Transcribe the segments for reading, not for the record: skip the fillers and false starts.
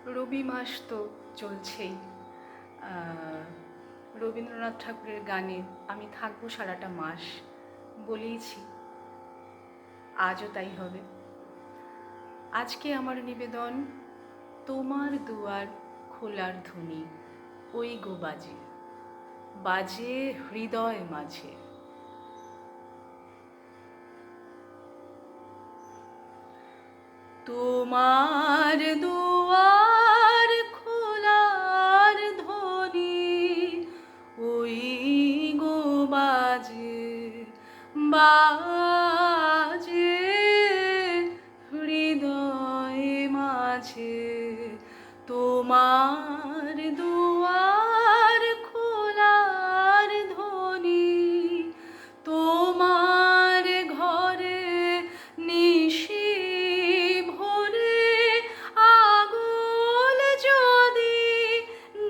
রবি মাস তো চলছেই। রবীন্দ্রনাথ ঠাকুরের গানে আমি থাকবো সারাটা মাস, বলেইছি, আজও তাই হবে। আজকে আমার নিবেদন তোমার দুয়ার খোলার ধ্বনি ওই গো বাজে, বাজে হৃদয় মাঝে। তোমার দুয়ার খোলার ধ্বনি ওই গো বাজে, বাজে হৃদয় মাঝে। তোমার দুয়ার খোলার ধ্বনি, তোমার ঘরে নিশি ভোরে আগুন যদি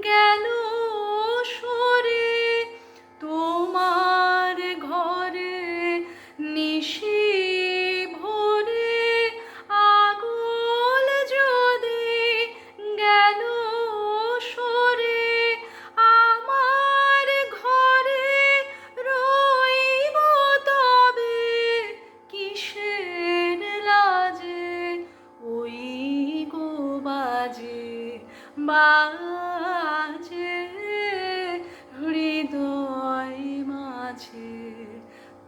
গেল সরে, তোমার ঘরে নিশি ভোরে আগুন যদি গেল সরে, আমার ঘরে রইব তবে কিসের লাজে, ওই গো বাজে, বাজে হৃদয় মাঝে।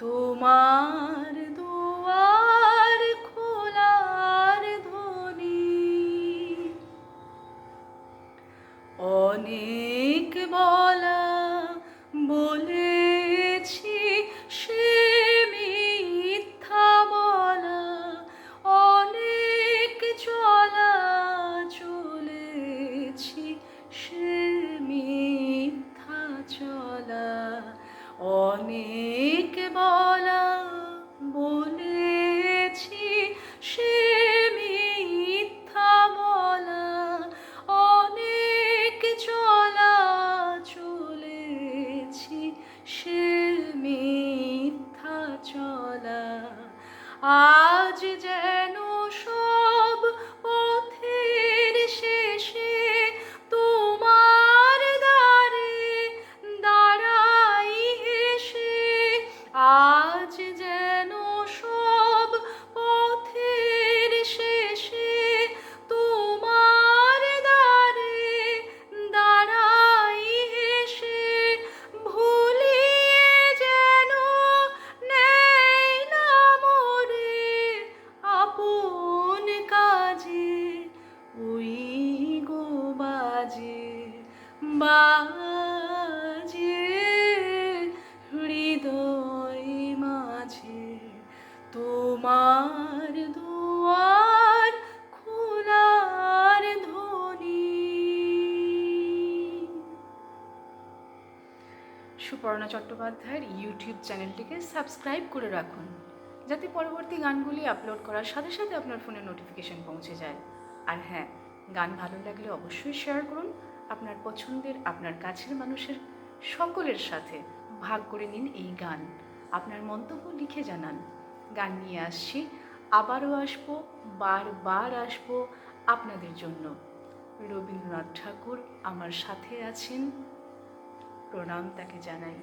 তোমার দুয়ার খোলার ধ্বনি। অনেক বলা বলেছি সে মিথ্যা বলা, অনেক চলা চলেছি সে মিথ্যা চলা, অনেক বলা বলেছি সে মিথ্যা বলা, অনেক চলা চলেছি সে মিথ্যা চলা। আজ যেন সব পথের শেষে তোমার দ্বারে দাঁড়াই এসে, আজ যেন সব পথের শেষে তোমার দ্বারে দাঁড়াই এসে, ভুলিয়ে যেন নেই না মোরে আপন কাজে, ওই গো বাজে, বাজে হৃদয় মাঝে। তোমার দুয়ার খোলার ধ্বনি। সুপর্ণা চট্টোপাধ্যায়ের ইউটিউব চ্যানেলটিকে সাবস্ক্রাইব করে রাখুন, যাতে পরবর্তী গানগুলি আপলোড করার সাথে সাথে আপনার ফোনে নোটিফিকেশন পৌঁছে যায়। আর হ্যাঁ, গান ভালো লাগলে অবশ্যই শেয়ার করুন আপনার পছন্দের, আপনার কাছের মানুষের সকলের সাথে ভাগ করে নিন এই গান। আপনার মন্তব্য লিখে জানান। গান নিয়ে আসছি, আবারও আসবো, বারবার আসবো আপনাদের জন্য। রবীন্দ্রনাথ ঠাকুর আমার সাথে আছেন, প্রণাম তাকে জানাই।